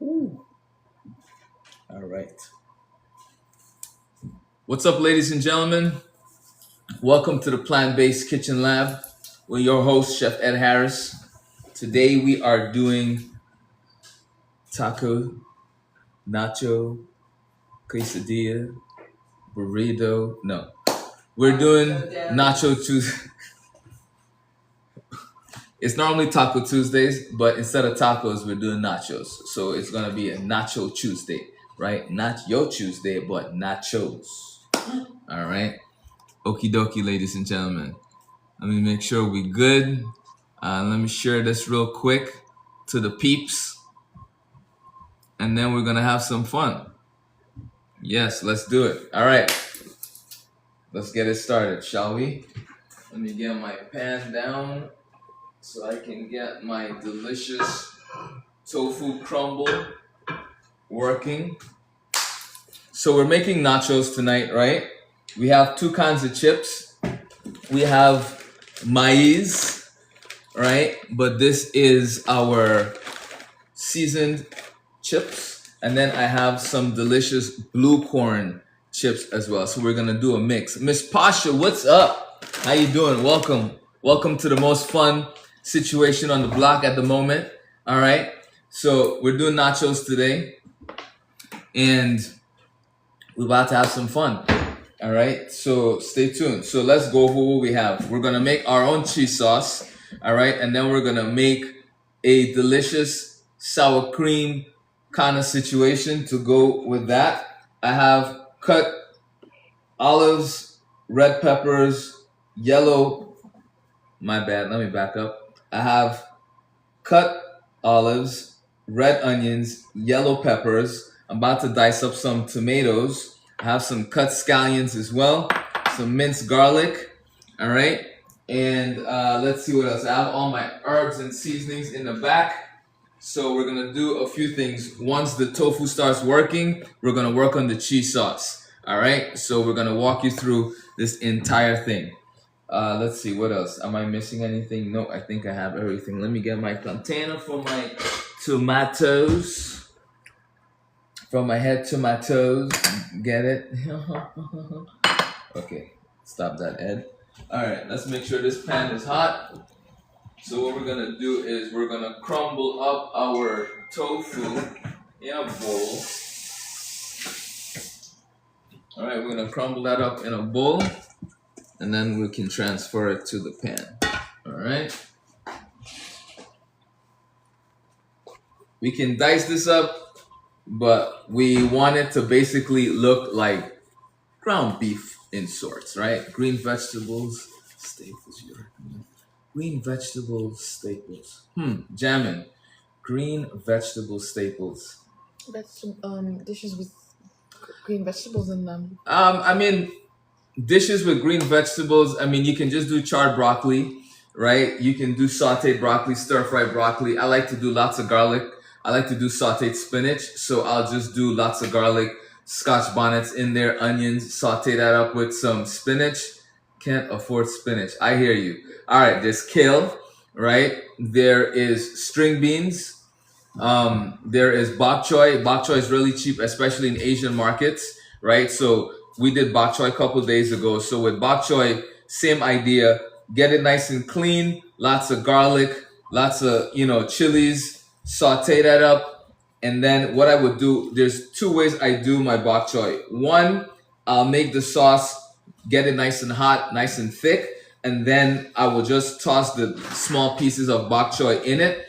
Ooh. All right. What's up, ladies and gentlemen? Welcome to the Plant-Based Kitchen Lab. We're your host, Chef Ed Harris. Today we are doing taco, nacho, quesadilla, burrito. No, we're doing Nacho Tuesday. It's normally Taco Tuesdays, but instead of tacos, we're doing nachos. So it's gonna be a Nacho Tuesday, right? Not your Tuesday, but nachos. All right. Okie dokie, ladies and gentlemen. Let me make sure we good. Let me share this real quick to the peeps, and then we're gonna have some fun. Yes, let's do it. All right, let's get it started, shall we? Let me get my pan down so I can get my delicious tofu crumble working. So we're making nachos tonight, right? We have two kinds of chips. We have maize, right? But this is our seasoned chips. And then I have some delicious blue corn chips as well. So we're gonna do a mix. Miss Pasha, what's up? How you doing? Welcome. Welcome to the most fun situation on the block at the moment. All right. So we're doing nachos today. And we're about to have some fun. All right, so stay tuned. So let's go over what we have. We're gonna make our own cheese sauce, all right, and then we're gonna make a delicious sour cream kind of situation to go with that. I have cut olives, red peppers, yellow. My bad. Let me back up. I have cut olives, red onions, yellow peppers. I'm about to dice up some tomatoes. I have some cut scallions as well, some minced garlic, all right? And let's see what else. I have all my herbs and seasonings in the back. So we're gonna do a few things. Once the tofu starts working, we're gonna work on the cheese sauce, all right? So we're gonna walk you through this entire thing. Let's see, what else? Am I missing anything? No, I think I have everything. Let me get my container for my tomatoes. From my head to my toes. Get it? Okay, stop that, Ed. All right, let's make sure this pan is hot. So what we're gonna do is we're gonna crumble up our tofu in a bowl. All right, we're gonna crumble that up in a bowl, and then we can transfer it to the pan. All right. We can dice this up, but we want it to basically look like ground beef in sorts, right? Green vegetables, staples. You recommend green vegetable staples. Jamming. Green vegetable staples. That's dishes with green vegetables in them. I mean, dishes with green vegetables. I mean, you can just do charred broccoli, right? You can do sauteed broccoli, stir fried broccoli. I like to do lots of garlic. I like to do sauteed spinach, so I'll just do lots of garlic, scotch bonnets in there, onions, saute that up with some spinach. Can't afford spinach. I hear you. All right, there's kale, right? There is string beans. There is bok choy. Bok choy is really cheap, especially in Asian markets, right? So we did bok choy a couple days ago. So with bok choy, same idea. Get it nice and clean. Lots of garlic, lots of chilies. Saute that up, and then what I would do, there's two ways I do my bok choy. One, I'll make the sauce, get it nice and hot, nice and thick, and then I will just toss the small pieces of bok choy in it.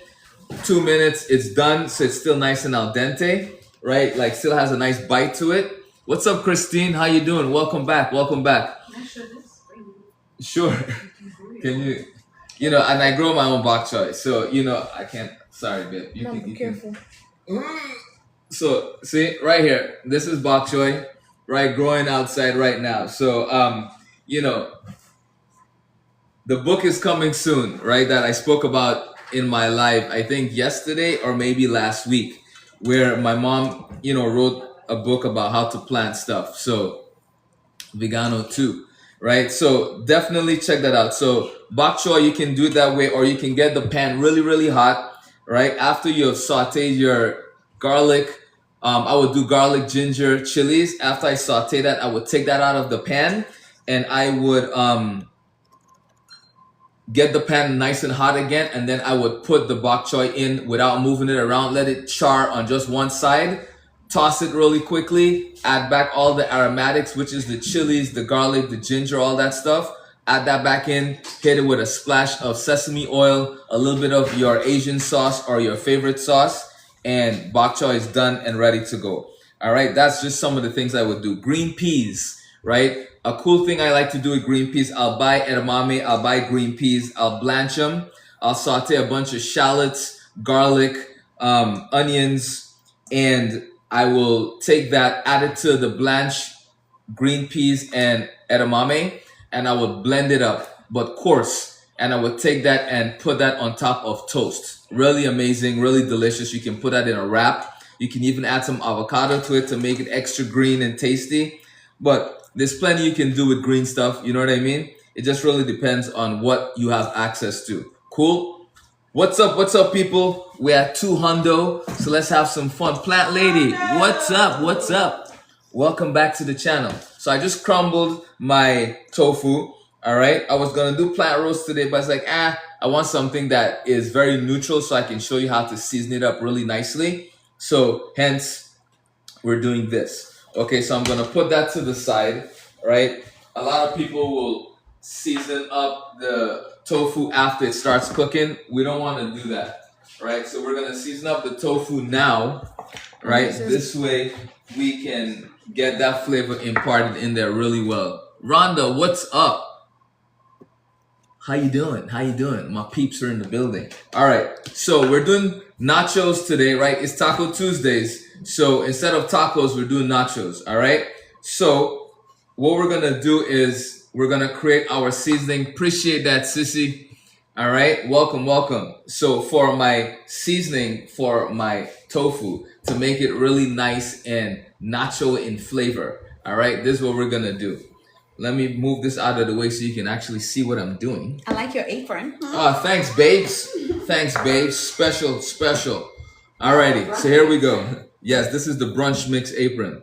2 minutes, it's done, so it's still nice and al dente, right? Like still has a nice bite to it. What's up, Christine? How you doing? Welcome back. Welcome back. Sure. Can you? And I grow my own bok choy, so I can't. Sorry, babe. Be careful. So see right here, this is bok choy, right, growing outside right now. So the book is coming soon, right? That I spoke about in my live, I think yesterday or maybe last week, where my mom, wrote a book about how to plant stuff. So vegano too, right? So definitely check that out. So bok choy, you can do it that way, or you can get the pan really, really hot, right? After you have sauteed your garlic. I would do garlic, ginger, chilies. After I saute that, I would take that out of the pan, and I would get the pan nice and hot again, and then I would put the bok choy in without moving it around. Let it char on just one side. Toss it really quickly. Add back all the aromatics, which is the chilies, the garlic, the ginger, all that stuff. Add that back in. Hit it with a splash of sesame oil, a little bit of your Asian sauce or your favorite sauce, and bok choy is done and ready to go. All right, that's just some of the things I would do. Green peas, right? A cool thing I like to do with green peas, I'll buy edamame, I'll buy green peas, I'll blanch them, I'll saute a bunch of shallots, garlic, onions, and I will take that, add it to the blanched green peas and edamame, and I would blend it up, but coarse. And I would take that and put that on top of toast. Really amazing, really delicious. You can put that in a wrap. You can even add some avocado to it to make it extra green and tasty. But there's plenty you can do with green stuff, you know what I mean? It just really depends on what you have access to. Cool? What's up, people? We're at 200, so let's have some fun. Plant Lady, what's up? Welcome back to the channel. So I just crumbled my tofu, all right? I was gonna do plant roast today, but it's like, I want something that is very neutral so I can show you how to season it up really nicely. So hence, we're doing this. Okay, so I'm gonna put that to the side, right? A lot of people will season up the tofu after it starts cooking. We don't wanna do that, right? So we're gonna season up the tofu now, right? This way we can get that flavor imparted in there really well. Rhonda, what's up? How you doing? My peeps are in the building. All right, so we're doing nachos today, right? It's Taco Tuesdays. So instead of tacos, we're doing nachos, all right? So what we're gonna do is we're gonna create our seasoning. Appreciate that, Sissy. All right, welcome. So for my seasoning for my tofu, to make it really nice and nacho in flavor, all right, this is what we're gonna do. Let me move this out of the way so you can actually see what I'm doing. I like your apron. Oh, thanks, babes. Special. Alrighty, so here we go. Yes, this is the brunch mix apron.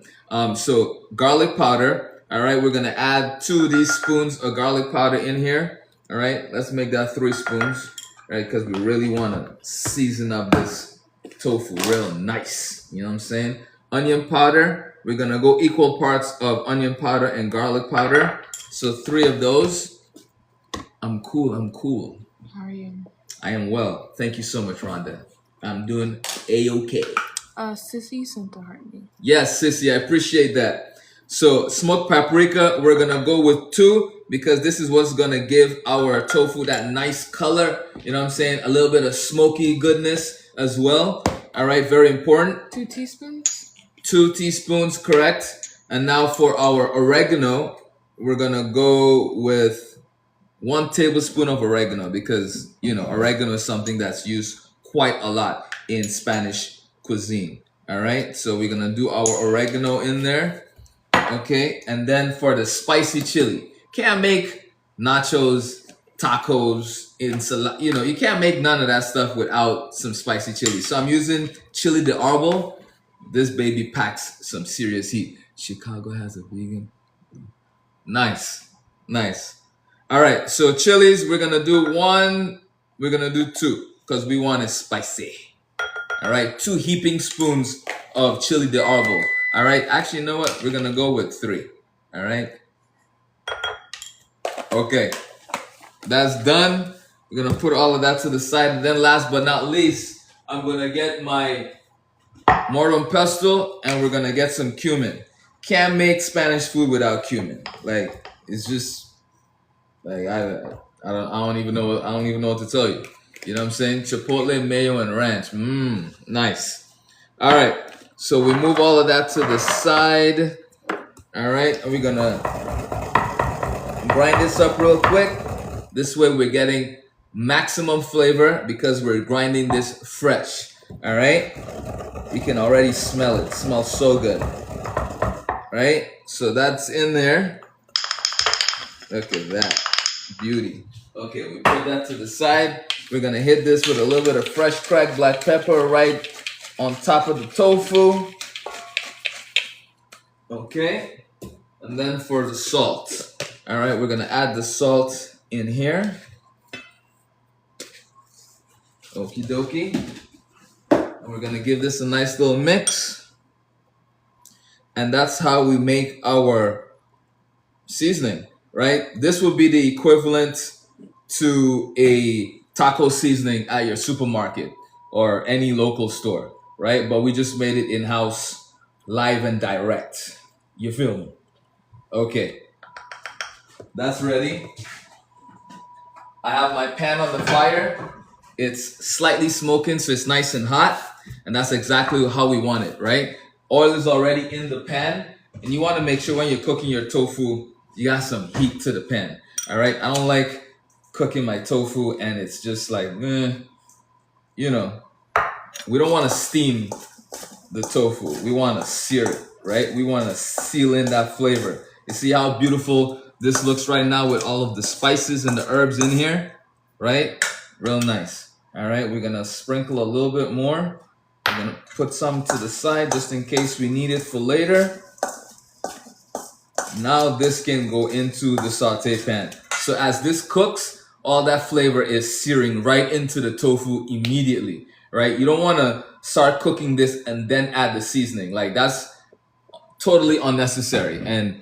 So garlic powder. All right, we're gonna add 2 of these spoons of garlic powder in here. All right, let's make that 3 spoons, right? Because we really wanna season up this tofu real nice. You know what I'm saying? Onion powder. We're gonna go equal parts of onion powder and garlic powder. So 3 of those. I'm cool. How are you? I am well. Thank you so much, Rhonda. I'm doing A-okay. Sissy sent the heartbeat. Yes, Sissy, I appreciate that. So smoked paprika, we're gonna go with 2 because this is what's gonna give our tofu that nice color. You know what I'm saying? A little bit of smoky goodness as well. All right, very important. 2 teaspoons? 2 teaspoons, correct. And now for our oregano, we're gonna go with 1 tablespoon of oregano because, you know, oregano is something that's used quite a lot in Spanish cuisine. All right, so we're gonna do our oregano in there. Okay, and then for the spicy chili, can't make nachos, tacos, ensalada. You know, you can't make none of that stuff without some spicy chili. So I'm using chili de árbol. This baby packs some serious heat. Chicago has a vegan. Nice. All right, so chilies, we're gonna do 1. We're gonna do 2 because we want it spicy. All right, 2 heaping spoons of chili de árbol. All right, actually, you know what? We're gonna go with 3. All right. Okay, that's done. We're gonna put all of that to the side, and then last but not least, I'm gonna get my mortar and pestle, and we're gonna get some cumin. Can't make Spanish food without cumin. Like, it's just like I don't even know what to tell you. You know what I'm saying? Chipotle, mayo, and ranch. Nice. All right. So we move all of that to the side. All right. And we're gonna grind this up real quick. This way we're getting maximum flavor because we're grinding this fresh. All right. You can already smell it. It smells so good. Right? So that's in there. Look at that. Beauty. Okay, we put that to the side. We're gonna hit this with a little bit of fresh cracked black pepper right on top of the tofu. Okay. And then for the salt. All right, we're gonna add the salt in here. Okie dokie. And we're gonna give this a nice little mix. And that's how we make our seasoning, right? This would be the equivalent to a taco seasoning at your supermarket or any local store, right? But we just made it in-house, live and direct. You feel me? Okay, that's ready. I have my pan on the fire. It's slightly smoking, so it's nice and hot. And that's exactly how we want it, right? Oil is already in the pan. And you want to make sure when you're cooking your tofu, you got some heat to the pan. All right? I don't like cooking my tofu and it's just like, you know, we don't want to steam the tofu. We want to sear it, right? We want to seal in that flavor. You see how beautiful this looks right now with all of the spices and the herbs in here, right? Real nice. All right, we're gonna sprinkle a little bit more. We're gonna put some to the side just in case we need it for later. Now this can go into the saute pan. So as this cooks, all that flavor is searing right into the tofu immediately, right? You don't want to start cooking this and then add the seasoning. Like that's totally unnecessary and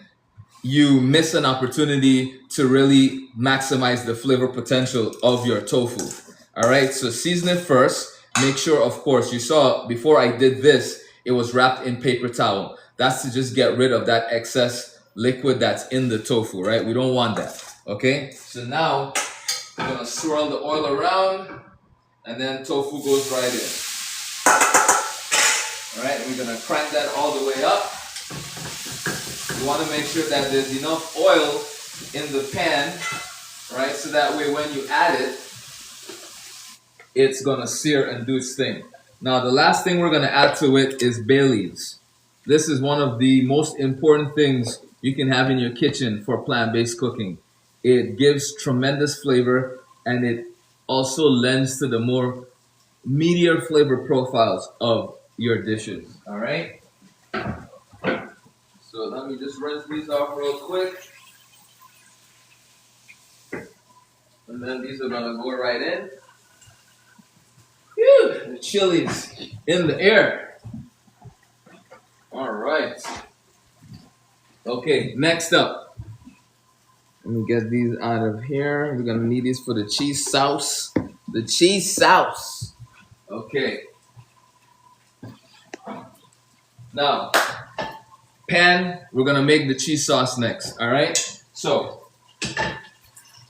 you miss an opportunity to really maximize the flavor potential of your tofu. All right, so season it first. Make sure, of course, you saw before I did this, it was wrapped in paper towel. That's to just get rid of that excess liquid that's in the tofu, right? We don't want that, okay? So now, we're gonna swirl the oil around and then tofu goes right in. All right, and we're gonna crank that all the way up. You want to make sure that there's enough oil in the pan, right? So that way when you add it, it's going to sear and do its thing. Now, the last thing we're going to add to it is bay leaves. This is one of the most important things you can have in your kitchen for plant-based cooking. It gives tremendous flavor and it also lends to the more meatier flavor profiles of your dishes, all right? So let me just rinse these off real quick. And then these are gonna go right in. Phew, the chili's in the air. All right. Okay, next up. Let me get these out of here. We're gonna need these for the cheese sauce. The cheese sauce. Okay. Now, pan, we're gonna make the cheese sauce next. All right. So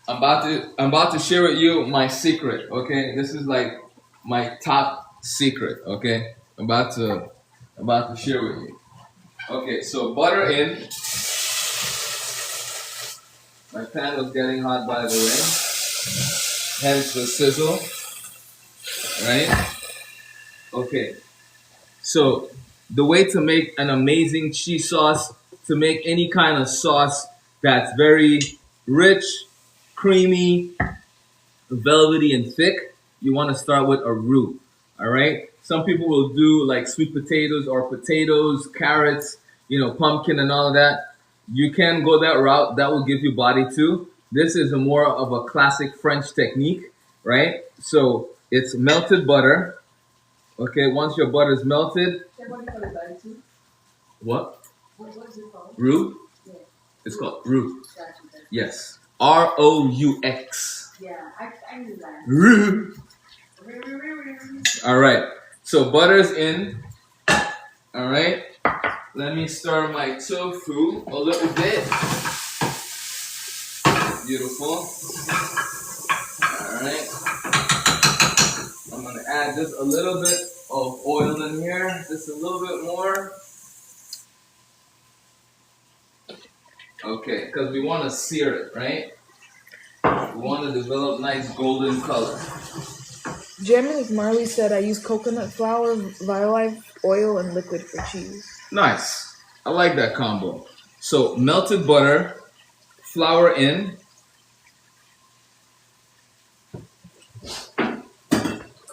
I'm about to share with you my secret. Okay, this is like my top secret. Okay, I'm about to share with you. Okay, so butter in. My pan was getting hot, by the way. Hence the sizzle. Right. Okay. So the way to make an amazing cheese sauce, to make any kind of sauce that's very rich, creamy, velvety, and thick, you want to start with a roux. All right. Some people will do like sweet potatoes or potatoes, carrots, pumpkin and all of that. You can go that route. That will give you body too. This is a more of a classic French technique, right? So it's melted butter. Okay, once your butter is melted. What? What is it called? Roux? Yeah. It's called roux. Yes. R-O-U-X. Yeah, I knew that. Roux. All right. So butter's in. All right. Let me stir my tofu a little bit. Beautiful. All right. I'm going to add just a little bit of oil in here. Just a little bit more. Okay, because we want to sear it, right? We want to develop nice golden color. Jeremy McMarley said I use coconut flour, olive oil, and liquid for cheese. Nice. I like that combo. So melted butter, flour in.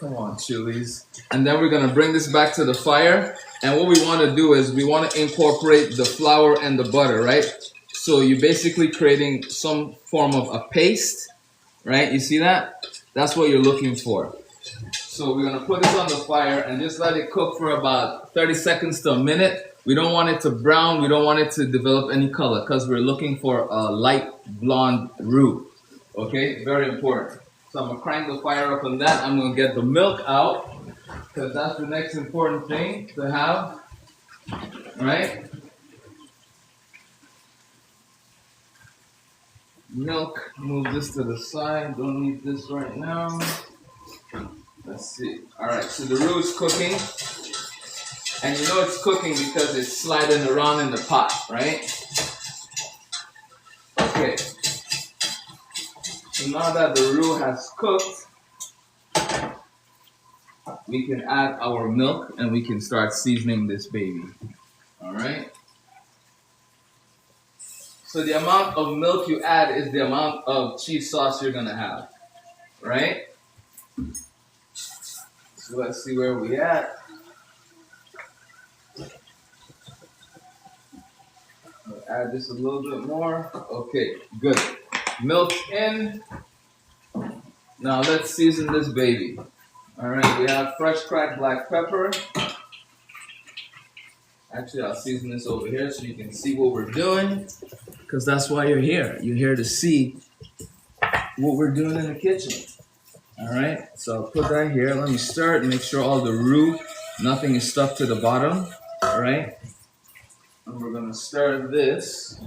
Come on, chilies. And then we're gonna bring this back to the fire. And what we want to do is we want to incorporate the flour and the butter, right? So you're basically creating some form of a paste, right? You see that? That's what you're looking for. So we're gonna put this on the fire and just let it cook for about 30 seconds to a minute. We don't want it to brown. We don't want it to develop any color because we're looking for a light blonde roux. Okay, very important. So I'm gonna crank the fire up on that. I'm gonna get the milk out because that's the next important thing to have, right? Milk, move this to the side. Don't need this right now. Let's see. All right, so the roux is cooking. And you know it's cooking because it's sliding around in the pot, right? Okay. So now that the roux has cooked, we can add our milk and we can start seasoning this baby. All right? So the amount of milk you add is the amount of cheese sauce you're going to have, right? So let's see where we at. I'll add this a little bit more. Okay, good. Milk in. Now let's season this baby. All right, we have fresh cracked black pepper. Actually, I'll season this over here so you can see what we're doing. Because that's why you're here. You're here to see what we're doing in the kitchen. All right, so I'll put that here. Let me start. Make sure all the roux, nothing is stuck to the bottom. All right. And we're going to stir this.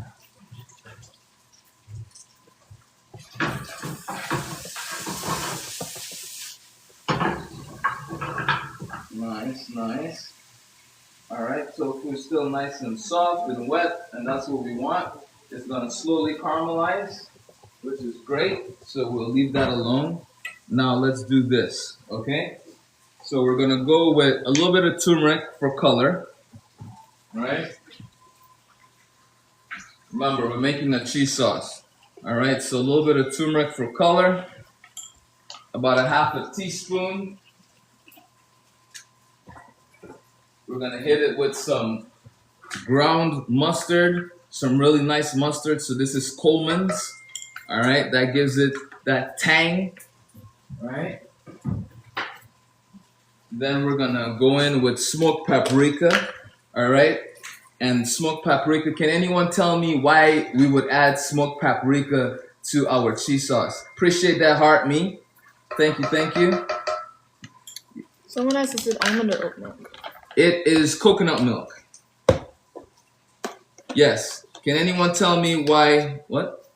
Nice, nice. All right, tofu is still nice and soft and wet, and that's what we want. It's going to slowly caramelize, which is great. So we'll leave that alone. Now let's do this, okay? So we're going to go with a little bit of turmeric for color, all right? Remember, we're making a cheese sauce. All right, so a little bit of turmeric for color, about a half a teaspoon. We're gonna hit it with some ground mustard, some really nice mustard. So this is Coleman's. All right, that gives it that tang. All right. Then we're gonna go in with smoked paprika. All right. And smoked paprika, can anyone tell me why we would add smoked paprika to our cheese sauce? Appreciate that, heart me. Thank you, thank you. Someone asked if it's almond or oat milk. It is coconut milk. Yes. Can anyone tell me why? What?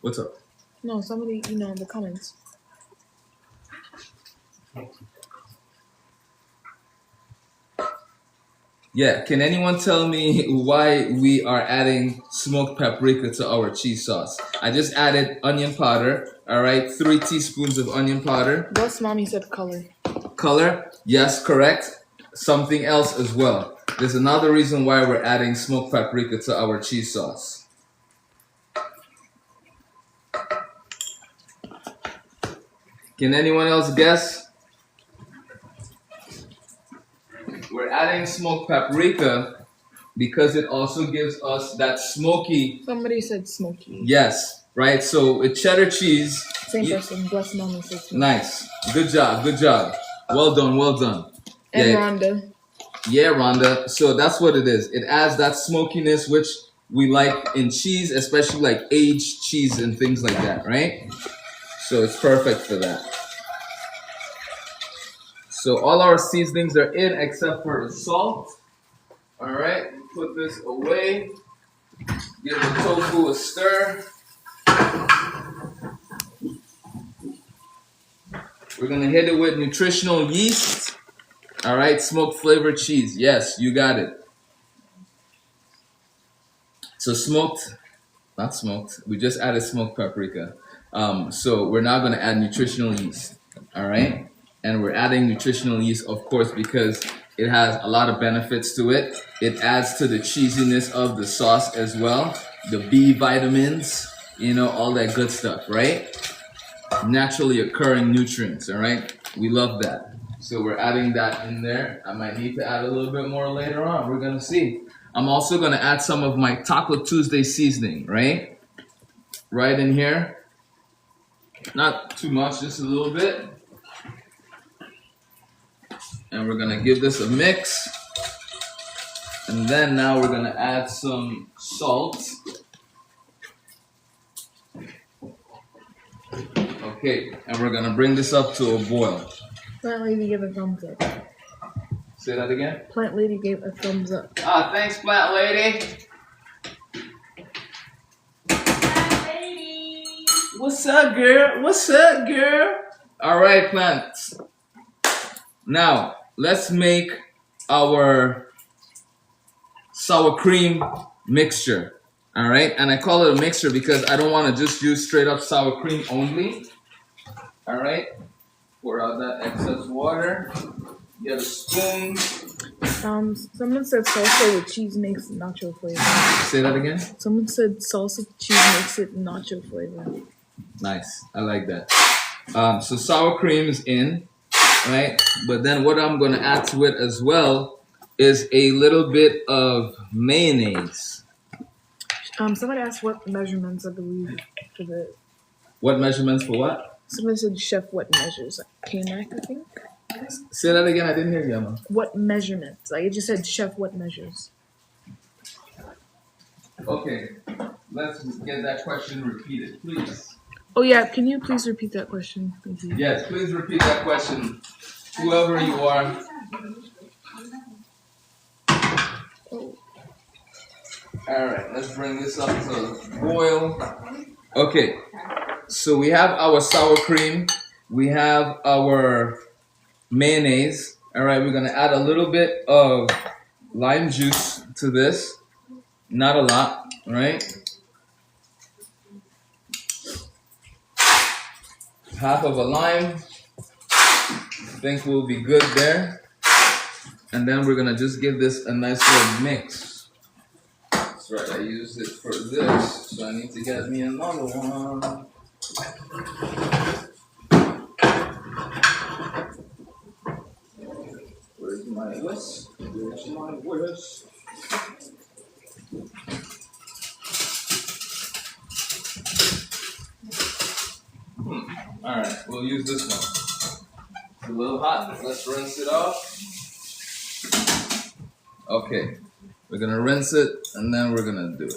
What's up? No, somebody, in the comments. Yeah, can anyone tell me why we are adding smoked paprika to our cheese sauce? I just added onion powder, all right? 3 teaspoons of onion powder. What's mommy said color? Color, yes, correct. Something else as well. There's another reason why we're adding smoked paprika to our cheese sauce. Can anyone else guess? We're adding smoked paprika because it also gives us that smoky. Somebody said smoky. Yes, right? So with cheddar cheese. Same person. Bless mommy said smoky. Nice. Good job. Good job. Well done. Well done. And yeah. Rhonda. Yeah, Rhonda. So that's what it is. It adds that smokiness which we like in cheese, especially like aged cheese and things like that, right? So it's perfect for that. So all our seasonings are in except for the salt. All right, put this away. Give the tofu a stir. We're gonna hit it with nutritional yeast. All right, smoked flavored cheese. Yes, you got it. So not smoked. We just added smoked paprika. So we're now gonna add nutritional yeast. All right. And we're adding nutritional yeast, of course, because it has a lot of benefits to it. It adds to the cheesiness of the sauce as well. The B vitamins, all that good stuff, right? Naturally occurring nutrients, all right? We love that. So we're adding that in there. I might need to add a little bit more later on. We're gonna see. I'm also gonna add some of my Taco Tuesday seasoning, right? Right in here. Not too much, just a little bit. And we're gonna give this a mix. And then now we're gonna add some salt. Okay, and we're gonna bring this up to a boil. Plant lady gave a thumbs up. Say that again? Plant lady gave a thumbs up. Ah, thanks, plant lady. Plant lady. What's up, girl? What's up, girl? All right, plants. Now, let's make our sour cream mixture. All right, and I call it a mixture because I don't want to just use straight up sour cream only. All right, pour out that excess water. Get a spoon. Someone said salsa with cheese makes nacho flavor. Say that again. Someone said salsa with cheese makes it nacho flavor. Nice, I like that. So sour cream is in, right? But then what I'm gonna add to it as well is a little bit of mayonnaise. Somebody asked what measurements, I believe, for the. What measurements for what? Somebody said chef what measures, like K-Mac, I think. Say that again. I didn't hear you, Emma. What measurements? Like it just said chef what measures. Okay, let's get that question repeated, please. Oh yeah, can you please repeat that question? Thank you. Yes, please repeat that question. Whoever you are. Oh. All right, let's bring this up to boil. Okay, so we have our sour cream. We have our mayonnaise. All right, we're gonna add a little bit of lime juice to this. Not a lot, right? Half of a lime. I think we'll be good there. And then we're gonna just give this a nice little mix. That's right, I used it for this, so I need to get me another one. Where's my whisk? Where's my whisk? Alright, we'll use this one. It's a little hot. Let's rinse it off. Okay, we're gonna rinse it and then we're gonna do it.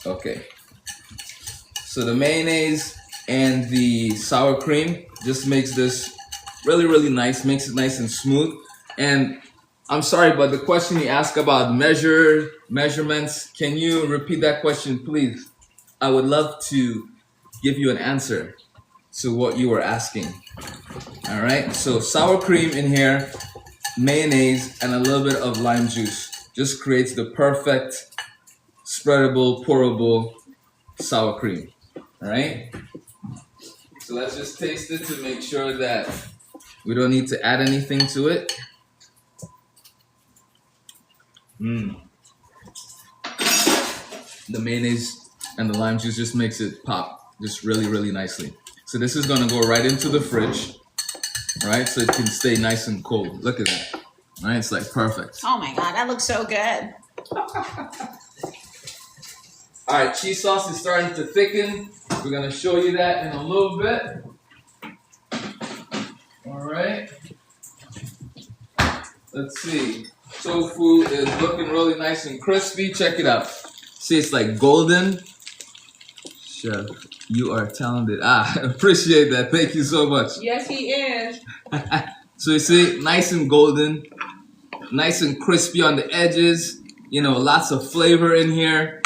Okay, so the mayonnaise and the sour cream just makes this really nice, makes it nice and smooth. And I'm sorry, but the question you asked about measurements, can you repeat that question, please? I would love to give you an answer to what you were asking. All right, so sour cream in here, mayonnaise, and a little bit of lime juice just creates the perfect spreadable, pourable sour cream. All right, so let's just taste it to make sure that we don't need to add anything to it. The mayonnaise and the lime juice just makes it pop just really nicely. So this is gonna go right into the fridge, right? So it can stay nice and cold. Look at that, right? It's like perfect. Oh my God, that looks so good. All right, cheese sauce is starting to thicken. We're gonna show you that in a little bit. All right. Let's see. Tofu is looking really nice and crispy. Check it out. See, it's like golden. Chef, you are talented. I appreciate that. Thank you so much. Yes, he is. So you see, nice and golden, nice and crispy on the edges. You know, lots of flavor in here.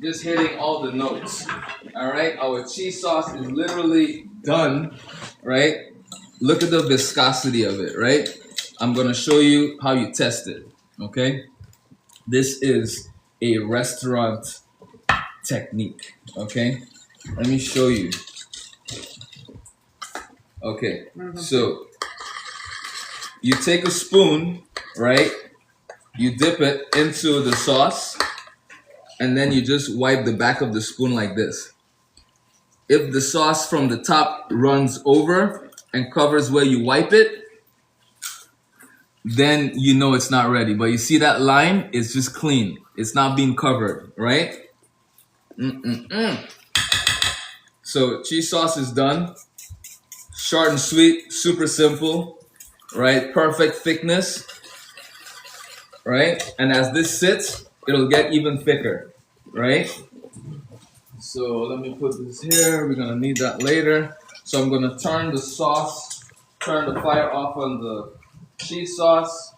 Just hitting all the notes. All right, our cheese sauce is literally done. Right? Look at the viscosity of it. Right? I'm gonna show you how you test it. Okay? This is a restaurant technique. Okay? Let me show you. Okay, so you take a spoon, right? You dip it into the sauce, and then you just wipe the back of the spoon like this. if the sauce from the top runs over and covers where you wipe it, then you know it's not ready. But you see that line? It's just clean. It's not being covered, right? So cheese sauce is done. Short and sweet, super simple, right? Perfect thickness, right? And as this sits, it'll get even thicker, right? So let me put this here. We're gonna need that later. So I'm gonna turn the fire off on the cheese sauce.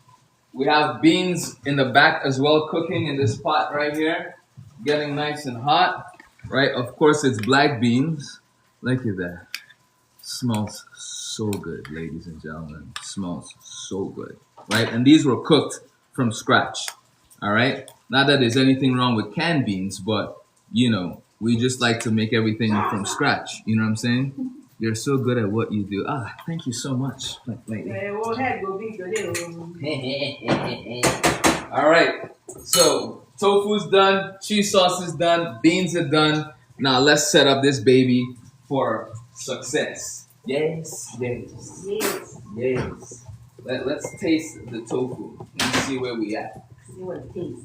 We have beans in the back as well, cooking in this pot right here, getting nice and hot, right? Of course, it's black beans. Look at that. Smells so good, ladies and gentlemen. Smells so good, right? And these were cooked from scratch, all right? Not that there's anything wrong with canned beans, but, you know, we just like to make everything from scratch. You know what I'm saying? You're so good at what you do. Ah, thank you so much, lady. All right, so tofu's done, cheese sauce is done, beans are done. Now let's set up this baby for success. Yes. Let's taste the tofu and see where we at. See what it tastes.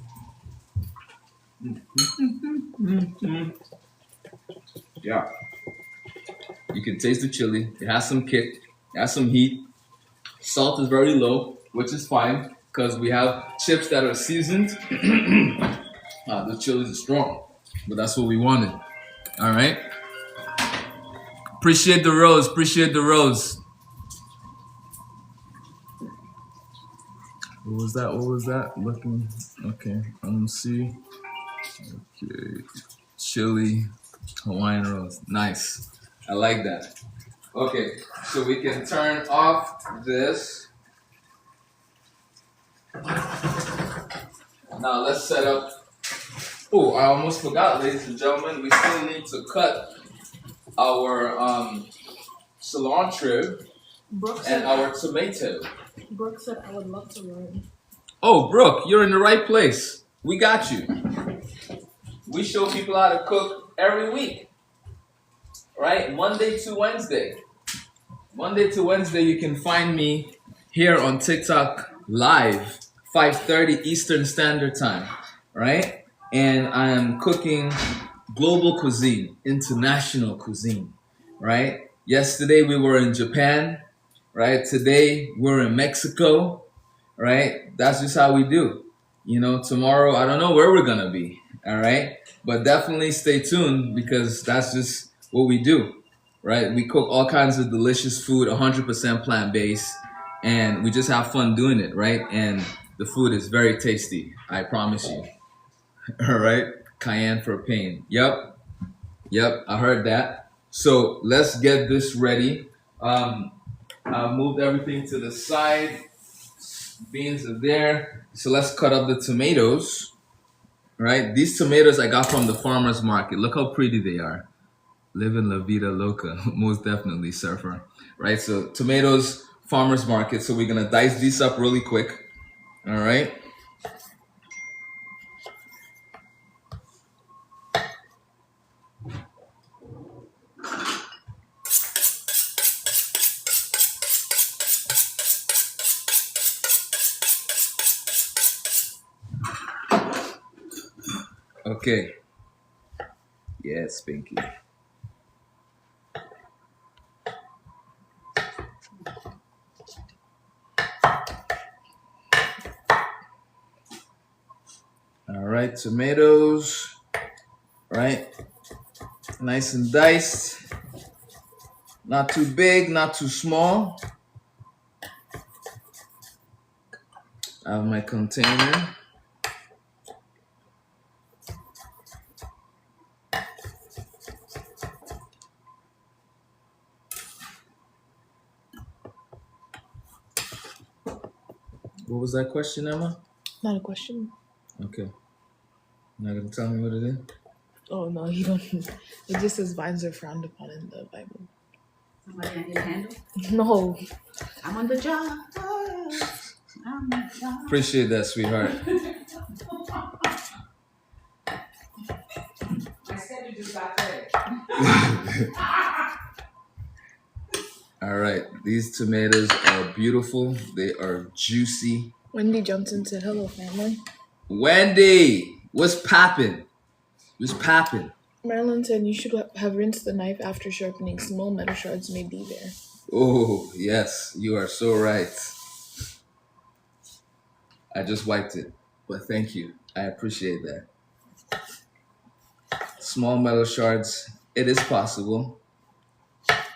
Yeah. You can taste the chili. It has some kick. It has some heat. Salt is very low, which is fine because we have chips that are seasoned. The chili is strong, but that's what we wanted. All right. Appreciate the rose. Appreciate the rose. What was that? Looking. Okay. See. Okay. Chili, Hawaiian rose. Nice. I like that. Okay. So we can turn off this. Now let's set up. Oh, I almost forgot, ladies and gentlemen. We still need to cut our cilantro and our tomato. Brooke said I would love to learn. Oh, Brooke, you're in the right place. We got you. We show people how to cook every week, right? Monday to Wednesday. Monday to Wednesday, you can find me here on TikTok live, 5:30 Eastern Standard Time, right? And I am cooking global cuisine, international cuisine, right? Yesterday we were in Japan, right? Today we're in Mexico, right? That's just how we do. You know, tomorrow I don't know where we're gonna be, all right? But definitely stay tuned because that's just what we do, right? We cook all kinds of delicious food, 100% plant-based, and we just have fun doing it, right? And the food is very tasty, I promise you. All right, cayenne for pain. Yep, I heard that. So let's get this ready. I moved everything to the side. Beans are there. So let's cut up the tomatoes. Right, these tomatoes I got from the farmer's market. Look how pretty they are. Living la vida loca, most definitely, surfer. Right, so tomatoes, farmer's market. So we're gonna dice these up really quick. All right. Okay. Yes, Pinky. All right, tomatoes, right? Nice and diced. Not too big, not too small. I have my container. What was that question, Emma? Not a question. Okay. Not gonna tell me what it is? Oh no, you don't. It just says vines are frowned upon in the Bible. Somebody I can handle? No. I'm on the job. Appreciate that, sweetheart. My schedule just got there. All right, these tomatoes are beautiful. They are juicy. Wendy Johnson said, "Hello, family." Wendy, what's poppin'? What's poppin'? Marilyn said, "You should have rinsed the knife after sharpening. Small metal shards may be there." Oh, yes, you are so right. I just wiped it, but thank you. I appreciate that. Small metal shards, it is possible,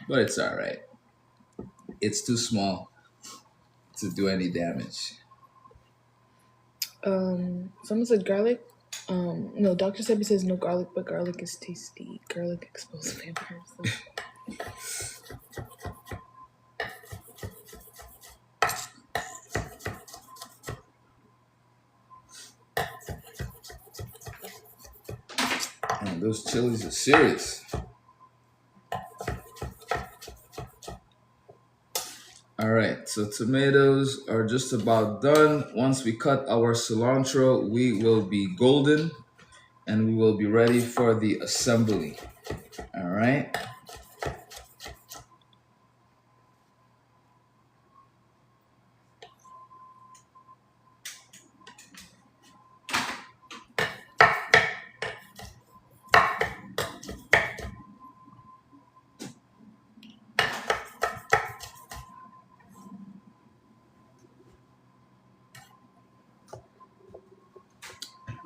but it's all right. It's too small to do any damage. Someone said garlic. No, Dr. Sebi says no garlic, but garlic is tasty. Garlic exposes vampires. Man, those chilies are serious. All right, so tomatoes are just about done. Once we cut our cilantro, we will be golden and we will be ready for the assembly. All right.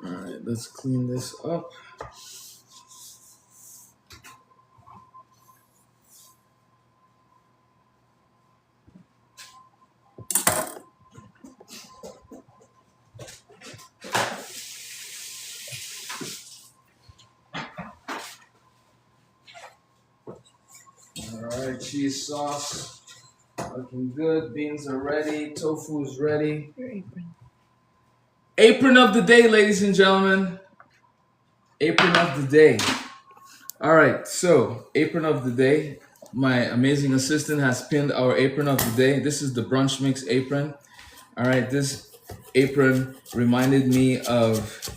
All right, let's clean this up. All right, cheese sauce looking good. Beans are ready. Tofu is ready. Your apron. Apron of the day, ladies and gentlemen. Apron of the day. All right, so apron of the day. My amazing assistant has pinned our apron of the day. This is the brunch mix apron. All right, this apron reminded me of,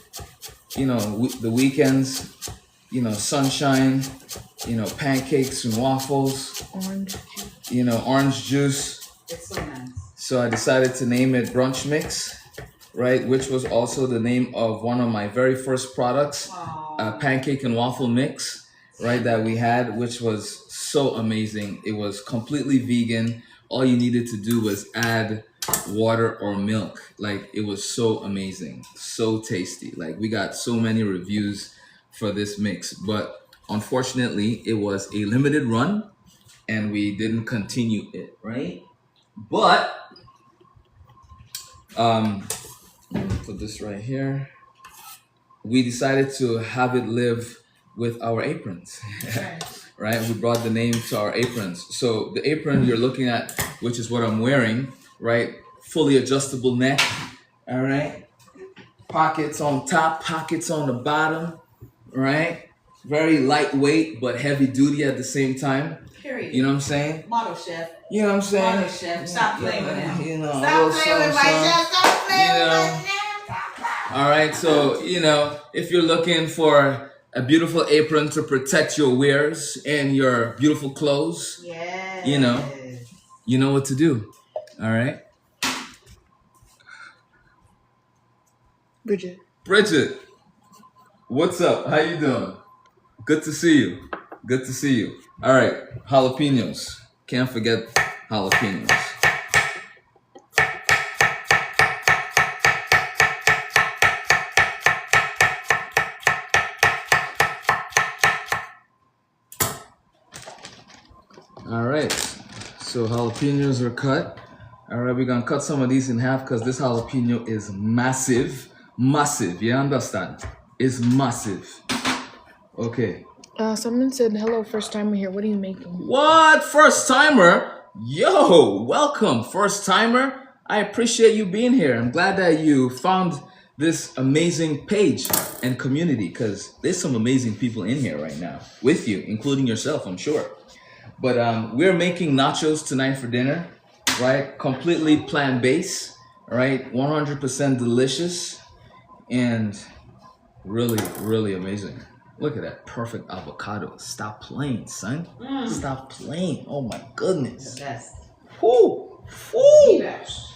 the weekends, sunshine, pancakes and waffles, Orange juice. Orange juice. It's so nice. So I decided to name it brunch mix, right? Which was also the name of one of my very first products, a pancake and waffle mix, right? That we had, which was so amazing. It was completely vegan. All you needed to do was add water or milk. Like, it was so amazing, so tasty. Like, we got so many reviews for this mix, but unfortunately it was a limited run and we didn't continue it, right? But put this right here. We decided to have it live with our aprons. Right? We brought the name to our aprons. So the apron you're looking at, which is what I'm wearing, right? Fully adjustable neck. All right. Pockets on top, pockets on the bottom, right? Very lightweight but heavy duty at the same time. Period. You know what I'm saying? Model chef. You know what I'm saying? Model chef. Stop playing with him. Stop playing with my chef. Stop playing with my chef. All right, so, if you're looking for a beautiful apron to protect your wares and your beautiful clothes, Yes. you know what to do. All right? Bridget, what's up? How you doing? Good to see you. Good to see you. All right, jalapenos. Can't forget jalapenos. All right, so jalapenos are cut. All right, we're gonna cut some of these in half because this jalapeno is massive. Massive, you understand? It's massive. Okay. Someone said, "Hello, first timer here. What are you making?" What? First timer? Yo, welcome, first timer. I appreciate you being here. I'm glad that you found this amazing page and community because there's some amazing people in here right now with you, including yourself, I'm sure. But we're making nachos tonight for dinner, right? Completely plant-based, right? 100% delicious and really, really amazing. Look at that perfect avocado. Stop playing, son. Stop playing. Oh my goodness. The best. Woo! The Woo! best.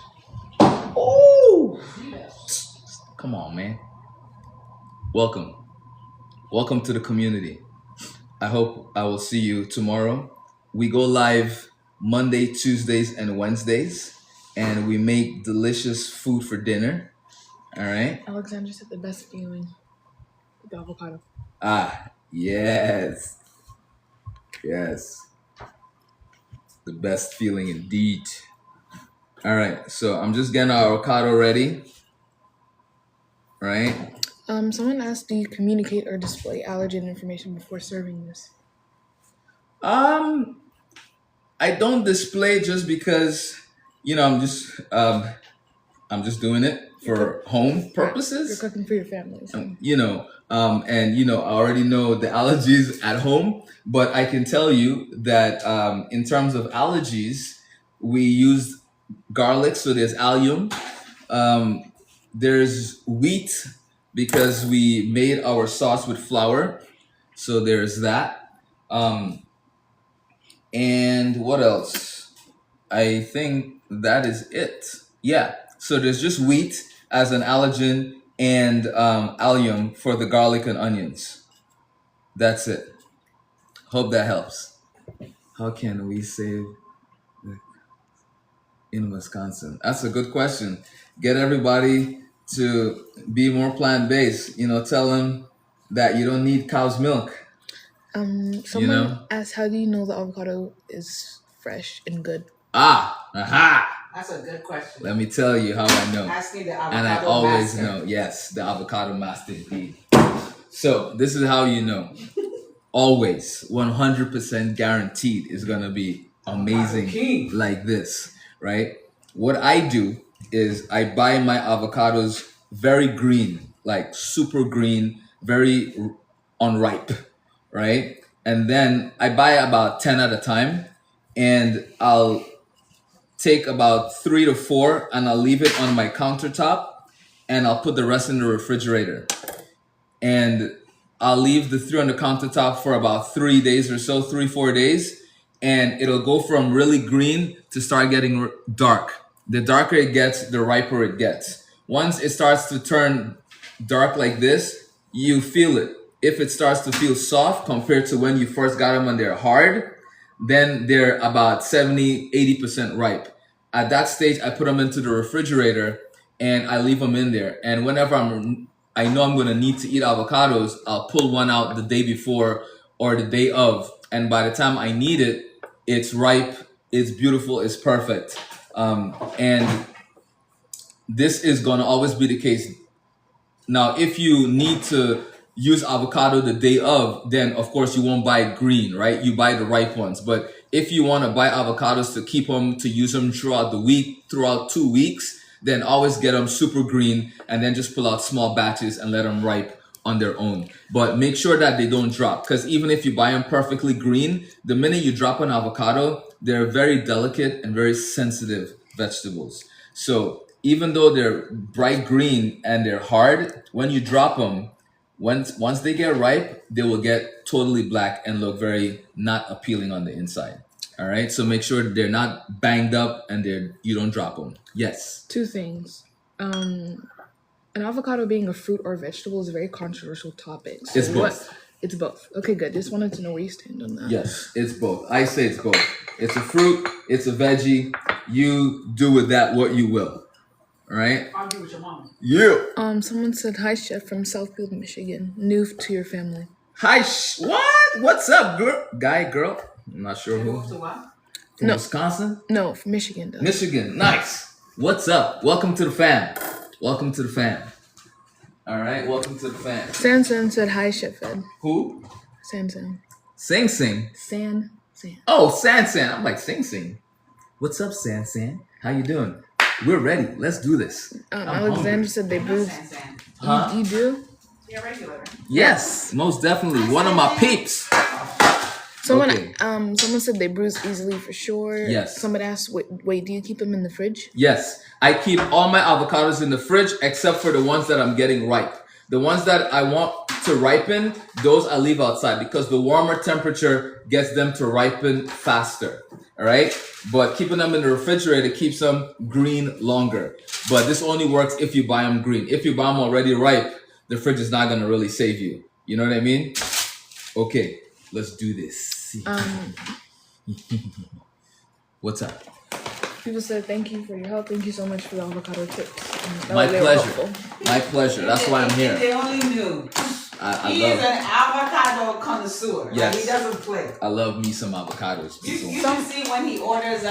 Woo! The best. Come on, man. Welcome. Welcome to the community. I hope I will see you tomorrow. We go live Monday, Tuesdays, and Wednesdays, and we make delicious food for dinner. All right. Alexandra said the best feeling with the avocado. Ah, yes. Yes. The best feeling indeed. All right. So I'm just getting our avocado ready. Right. Someone asked, do you communicate or display allergen information before serving this? I don't display just because, I'm just doing it for home purposes. You're cooking for your family. So. I already know the allergies at home, but I can tell you that in terms of allergies, we use garlic, so there's allium. There's wheat because we made our sauce with flour, so there's that. And what else? I think that is it. Yeah. So there's just wheat as an allergen and allium for the garlic and onions. That's it. Hope that helps. How can we save in Wisconsin? That's a good question. Get everybody to be more plant-based. Tell them that you don't need cow's milk. Someone asked, how do you know the avocado is fresh and good? That's a good question. Let me tell you how I know. Asking the avocado And I always master. know. Yes, the avocado master indeed. So this is how you know. Always 100% guaranteed is going to be amazing King. like this, right? What I do is I buy my avocados very green, like super green, very unripe, right? And then I buy about 10 at a time, and I'll take about 3 to 4 and I'll leave it on my countertop, and I'll put the rest in the refrigerator. And I'll leave the 3 on the countertop for about 3 days or so, 3-4 days, and it'll go from really green to start getting dark. The darker it gets, the riper it gets. Once it starts to turn dark like this, you feel it. If it starts to feel soft compared to when you first got them and they're hard, then they're about 70-80% ripe. At that stage, I put them into the refrigerator and I leave them in there. And whenever I know I'm going to need to eat avocados, I'll pull one out the day before or the day of. And by the time I need it, it's ripe, it's beautiful, it's perfect. And this is going to always be the case. Now, if you need to use avocado the day of, then of course you won't buy green, right? You buy the ripe ones. But if you want to buy avocados to keep them, to use them throughout the week, throughout 2 weeks, then always get them super green and then just pull out small batches and let them ripe on their own. But make sure that they don't drop, because even if you buy them perfectly green, the minute you drop an avocado, they're very delicate and very sensitive vegetables. So even though they're bright green and they're hard, when you drop them, once they get ripe, they will get totally black and look very not appealing on the inside. All right, so make sure they're not banged up and you don't drop them. Yes. 2 things. An avocado being a fruit or vegetable is a very controversial topic. So It's both. It's both. Okay, good. Just wanted to know where you stand on that. Yes, it's both. I say it's both. It's a fruit, it's a veggie. You do with that what you will. All right? Argue with your mama. Yeah. Someone said, hi, chef from Southfield, Michigan. New to your family. Hi, what? What's up, girl? I'm not sure You who. moved to what? From No. Wisconsin? No, from Michigan, though. Michigan. Nice. What's up? Welcome to the fam. Welcome to the fam. All right, welcome to the fam. Sansan said, hi, Chef Ed. Who? Sansan. Sing Sing. San. Oh, San. I'm like Sing. What's up, San? How you doing? We're ready. Let's do this. I'm Alexander hungry. said they No bruise. San. Huh? You do? You're regular. Yes, most definitely. One of my peeps. Someone Okay. someone said they bruise easily for sure. Yes. Somebody asked, wait, do you keep them in the fridge? Yes, I keep all my avocados in the fridge except for the ones that I'm getting ripe. The ones that I want to ripen, those I leave outside because the warmer temperature gets them to ripen faster. All right, but keeping them in the refrigerator keeps them green longer. But this only works if you buy them green. If you buy them already ripe, the fridge is not gonna really save you. You know what I mean? Okay, let's do this. What's up? People said thank you for your help. Thank you so much for the avocado tips. My pleasure. My pleasure. That's why I'm here. They only knew. I He's love an avocado connoisseur. Yes. Like, he doesn't play. I love me some avocados. You can see when he orders,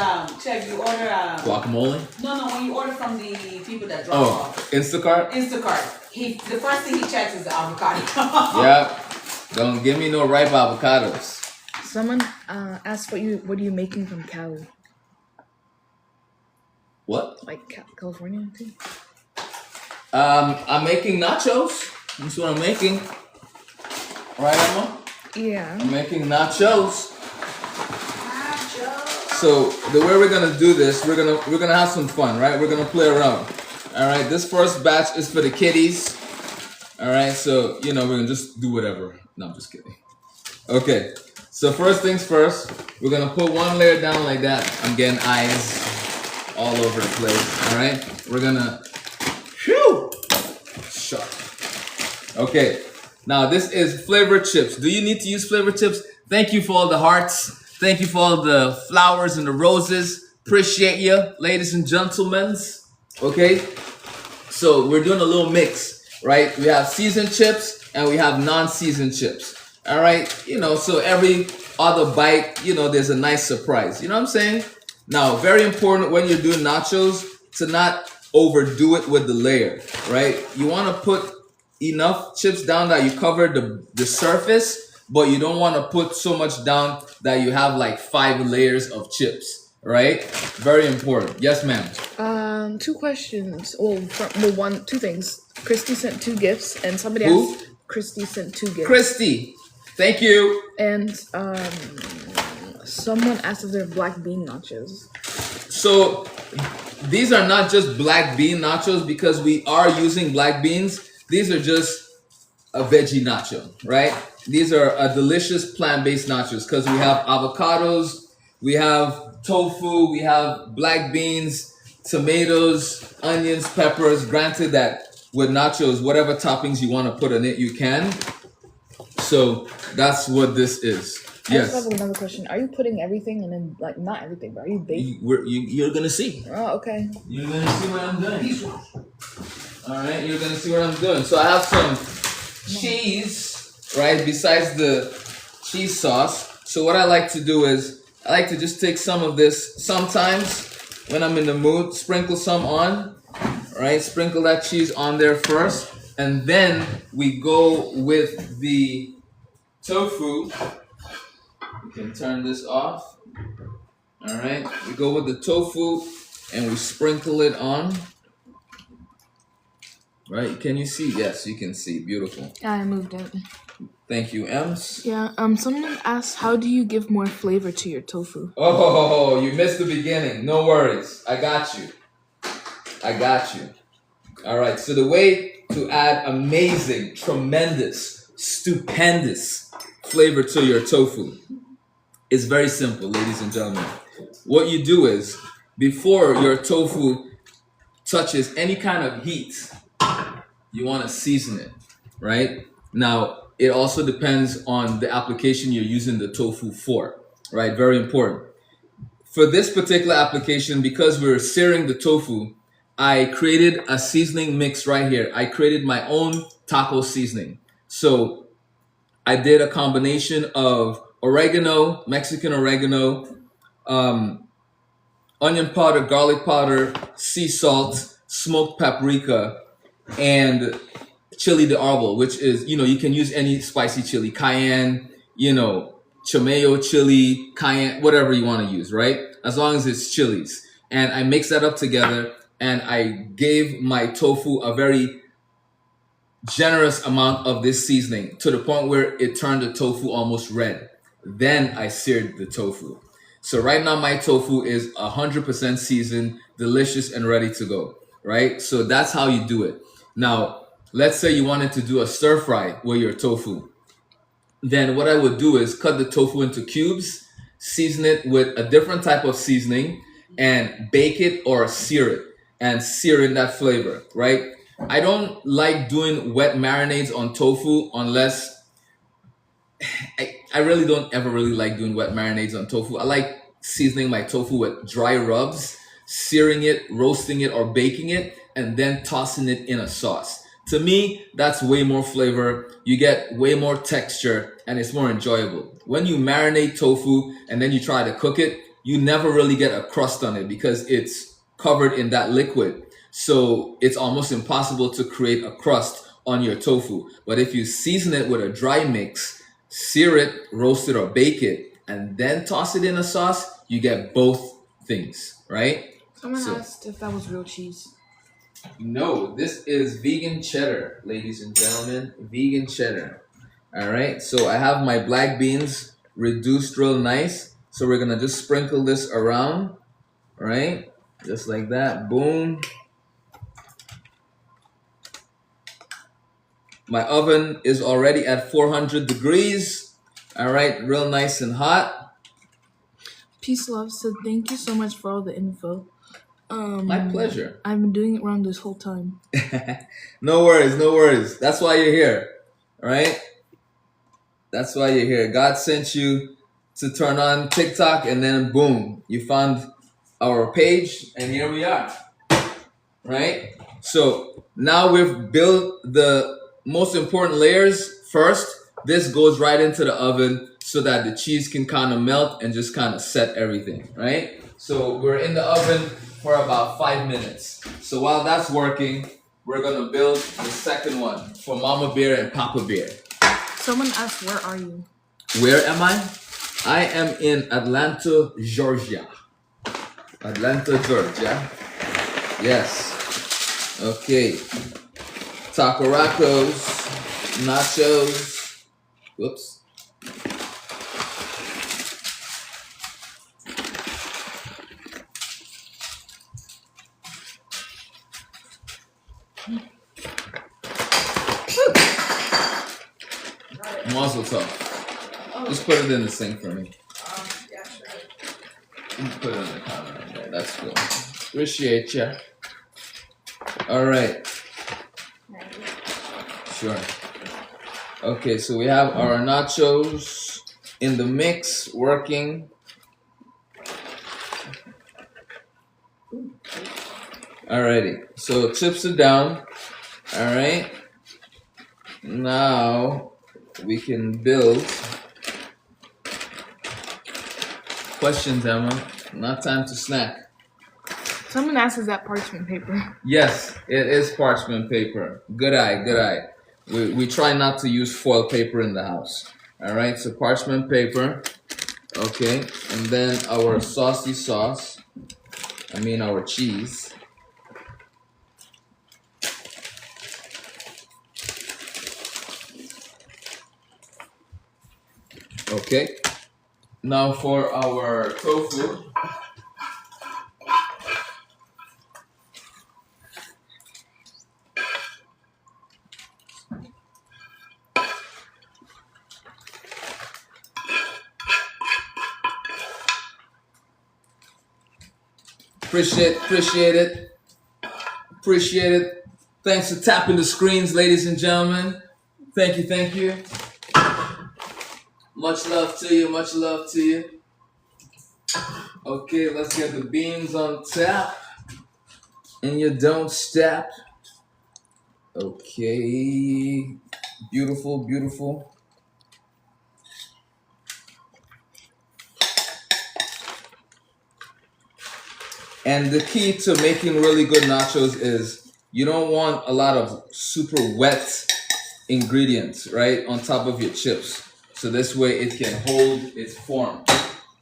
check, you order, Guacamole? No, when you order from the people that drop off. Instacart? Instacart. The first thing he checks is the avocado. Yeah. Don't give me no ripe avocados. Someone asked what are you making from Cali? What? Like California too? I'm making nachos. That's what I'm making. Right, Emma? Yeah. I'm making nachos. So the way we're gonna do this, we're gonna have some fun, right? We're gonna play around. All right. This first batch is for the kiddies. All right. So we're gonna just do whatever. No, I'm just kidding. Okay. So first things first, we're gonna put one layer down like that. I'm getting eyes all over the place. All right. We're gonna. Whew. Sharp. Okay. Now this is flavored chips. Do you need to use flavored chips? Thank you for all the hearts. Thank you for all the flowers and the roses. Appreciate you, ladies and gentlemen. Okay. So we're doing a little mix, right? We have seasoned chips and we have non-seasoned chips. All right. So every other bite, there's a nice surprise. You know what I'm saying? Now, very important when you're doing nachos to not overdo it with the layer, right? You want to put enough chips down that you cover the surface, but you don't want to put so much down that you have like 5 layers of chips, right? Very important. Yes, ma'am. 2 questions. Two things. Christy sent 2 gifts, and somebody Who? asked. Christy sent 2 gifts. Christy, thank you. And someone asked if they're black bean nachos. So these are not just black bean nachos because we are using black beans. These are just a veggie nacho, right? These are a delicious plant-based nachos because we have avocados, we have tofu, we have black beans, tomatoes, onions, peppers. Granted that with nachos, whatever toppings you want to put on it, you can. So that's what this is. I Yes. just have another question. Are you putting everything and then, like, not everything, but are you baking? You're going to see. Oh, okay. You're going to see what I'm doing. All right, you're going to see what I'm doing. So I have some cheese, right, besides the cheese sauce. So what I like to do is I like to just take some of this sometimes when I'm in the mood, sprinkle some on, right? Sprinkle that cheese on there first. And then we go with the tofu. We can turn this off. All right, we go with the tofu and we sprinkle it on. Right, can you see? Yes, you can see. Beautiful. I moved it. Thank you, Ems. Yeah, someone asked, how do you give more flavor to your tofu? Oh, you missed the beginning. No worries. I got you. All right, so the way to add amazing, tremendous, stupendous flavor to your tofu is very simple, ladies and gentlemen. What you do is, before your tofu touches any kind of heat, you want to season it, right? Now, it also depends on the application you're using the tofu for, right? Very important. For this particular application, because we're searing the tofu, I created a seasoning mix right here. I created my own taco seasoning. So I did a combination of oregano, Mexican oregano, onion powder, garlic powder, sea salt, smoked paprika, and chili de árbol, which is, you can use any spicy chili, cayenne, chamayo chili, cayenne, whatever you want to use, right? As long as it's chilies. And I mixed that up together and I gave my tofu a very generous amount of this seasoning to the point where it turned the tofu almost red. Then I seared the tofu. So right now my tofu is 100% seasoned, delicious, and ready to go, right? So that's how you do it. Now, let's say you wanted to do a stir fry with your tofu. Then what I would do is cut the tofu into cubes, season it with a different type of seasoning, and bake it or sear it and sear in that flavor, right? I don't like doing wet marinades on tofu unless I really don't ever really like doing wet marinades on tofu. I like seasoning my tofu with dry rubs, searing it, roasting it, or baking it, and then tossing it in a sauce. To me, that's way more flavor. You get way more texture, and it's more enjoyable. When you marinate tofu and then you try to cook it, you never really get a crust on it because it's covered in that liquid. So it's almost impossible to create a crust on your tofu. But if you season it with a dry mix, sear it, roast it, or bake it, and then toss it in a sauce, you get both things, right? Someone asked if that was real cheese. No, this is vegan cheddar, ladies and gentlemen. Vegan cheddar. All right, so I have my black beans reduced real nice. So we're gonna just sprinkle this around, right? Just like that, boom. My oven is already at 400 degrees. All right, real nice and hot. Peace Love said, thank you so much for all the info. My pleasure. I've been doing it wrong this whole time. No worries, no worries. That's why you're here, all right? That's why you're here. God sent you to turn on TikTok, and then boom, you found our page, and here we are, right? So now we've built the most important layers first. This goes right into the oven so that the cheese can kind of melt and just kind of set everything, right? So we're in the oven for about 5 minutes. So while that's working, we're gonna build the second one for Mama Bear and Papa Bear. Someone asked, where are you? Where am I? I am in Atlanta, Georgia. Atlanta, Georgia. Yes. Okay. Tacoracos, nachos. Whoops. Mazel tov. Just put it in the sink for me. Yeah, sure. You can put it on the counter right there. That's cool. Appreciate ya. All right. Sure. Okay, so we have our nachos in the mix working. Alrighty. So chips are down. All right. Now we can build. Questions, Emma? Not time to snack. Someone asked, is that parchment paper? Yes, it is parchment paper. Good eye, good eye. We try not to use foil paper in the house. All right, so parchment paper. Okay, and then our saucy sauce. I mean our cheese. Okay. Now for our tofu. Appreciate it. Thanks for tapping the screens, ladies and gentlemen. Thank you. Much love to you. Okay, let's get the beans on tap. And you don't stop. Okay. Beautiful. And the key to making really good nachos is you don't want a lot of super wet ingredients, right, on top of your chips. So this way it can hold its form.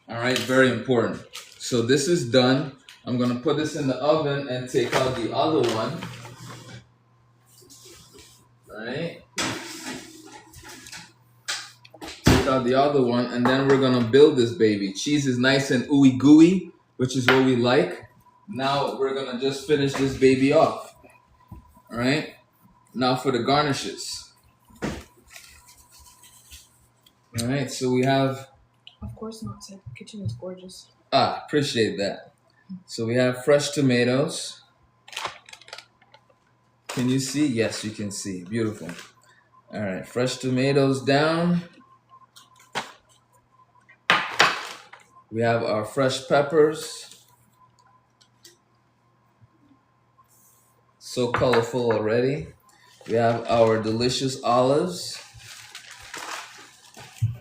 All right, very important. So this is done. I'm going to put this in the oven and take out the other one. All right. Take out the other one, and then we're going to build this baby. Cheese is nice and ooey gooey, which is what we like. Now we're going to just finish this baby off. All right. Now for the garnishes. All right, so we have. Of course not. The kitchen is gorgeous. Appreciate that. So we have fresh tomatoes. Can you see? Yes, you can see. Beautiful. All right, fresh tomatoes down. We have our fresh peppers. So colorful already. We have our delicious olives.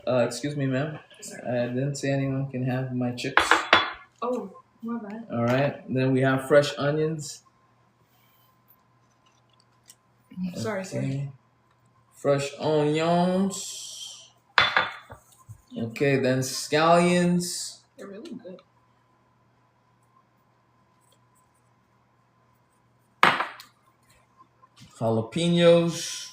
Excuse me, ma'am. I didn't say anyone can have my chips. Oh, my bad. All right. Then we have fresh onions. Sorry, sorry. Fresh onions. Okay, then scallions. They're really good. Jalapenos.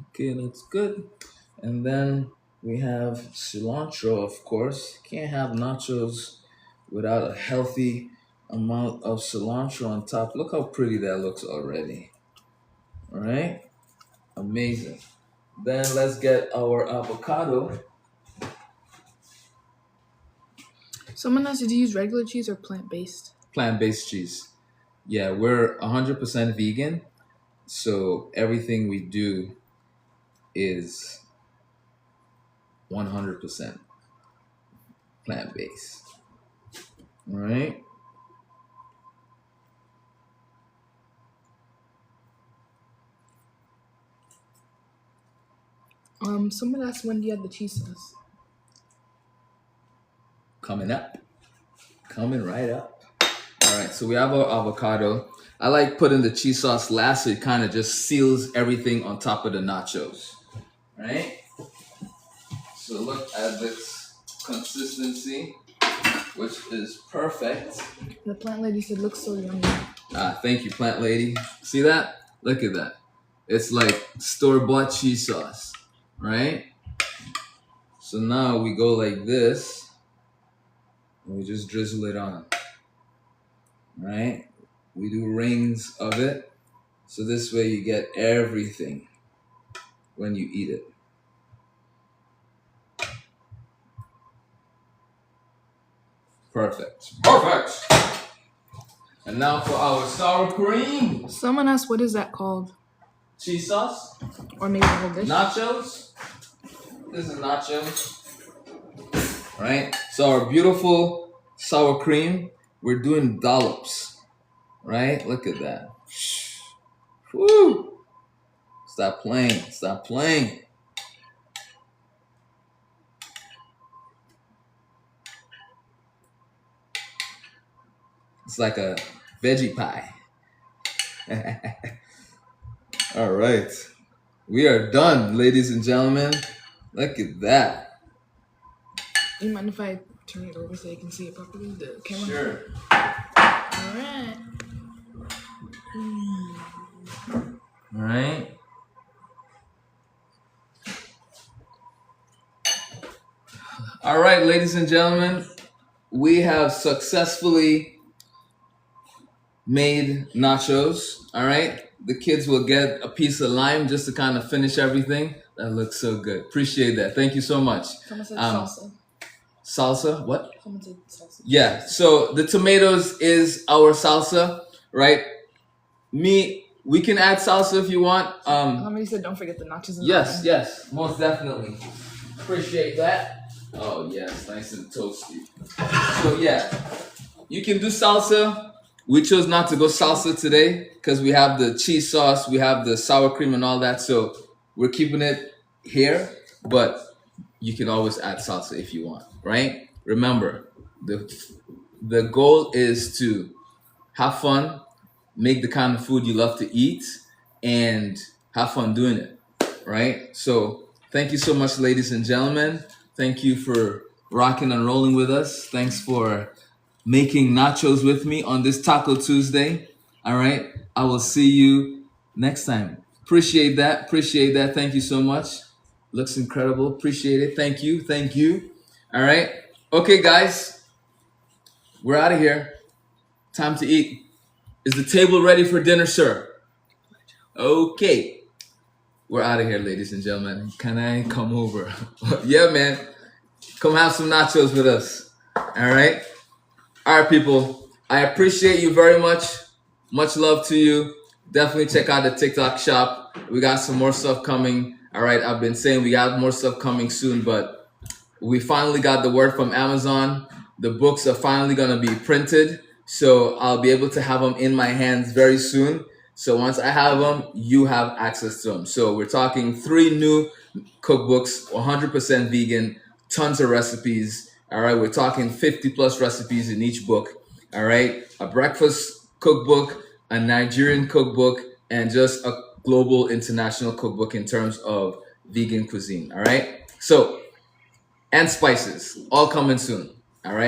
Okay, that's good. And then we have cilantro, of course. Can't have nachos without a healthy amount of cilantro on top. Look how pretty that looks already. All right? Amazing. Then let's get our avocado. Someone asked, did you use regular cheese or plant-based? Plant-based cheese. Yeah, we're 100% vegan. So everything we do is 100% plant-based. All right? Someone asked, when do you have the cheese sauce? Coming up. Coming right up. All right, so we have our avocado. I like putting the cheese sauce last so it kind of just seals everything on top of the nachos. Right? So look at this consistency, which is perfect. The plant lady said, looks so yummy. Thank you, plant lady. See that? Look at that. It's like store-bought cheese sauce, right? So now we go like this, and we just drizzle it on, right? We do rings of it, so this way you get everything when you eat it. Perfect. Perfect. And now for our sour cream. Someone asked, what is that called? Cheese sauce. Or maybe the whole dish? Nachos. This is nachos. Right? So our beautiful sour cream, we're doing dollops. Right? Look at that. Woo! Stop playing. Stop playing. It's like a veggie pie. All right. We are done, ladies and gentlemen. Look at that. You mind if I turn it over so you can see it properly? The camera? Sure. Alright. All right. All right, ladies and gentlemen, we have successfully made nachos. All right. The kids will get a piece of lime just to kind of finish everything. That looks so good. Appreciate that. Thank you so much. Someone said salsa. Salsa? What? Someone said salsa. Yeah. So the tomatoes is our salsa, right? We can add salsa if you want. Somebody said don't forget the nachos. Yes, yes, most definitely. Appreciate that. Oh yes, nice and toasty. So yeah, you can do salsa. We chose not to go salsa today because we have the cheese sauce, we have the sour cream and all that. So we're keeping it here, but you can always add salsa if you want, right? Remember, the goal is to have fun, make the kind of food you love to eat, and have fun doing it, right? So thank you so much, ladies and gentlemen. Thank you for rocking and rolling with us. Thanks for making nachos with me on this Taco Tuesday. All right. I will see you next time. Appreciate that. Appreciate that. Thank you so much. Looks incredible. Appreciate it. Thank you. Thank you. All right. Okay, guys, we're out of here. Time to eat. Is the table ready for dinner, sir? Okay. We're out of here, ladies and gentlemen. Can I come over? Yeah, man. Come have some nachos with us. All right. All right, people. I appreciate you very much. Much love to you. Definitely check out the TikTok shop. We got some more stuff coming. All right. I've been saying we got more stuff coming soon, but we finally got the word from Amazon. The books are finally going to be printed. So I'll be able to have them in my hands very soon. So once I have them, you have access to them. So we're talking 3 new cookbooks, 100% vegan, tons of recipes. All right. We're talking 50 plus recipes in each book. All right. A breakfast cookbook, a Nigerian cookbook, and just a global international cookbook in terms of vegan cuisine. All right. So, and spices, all coming soon.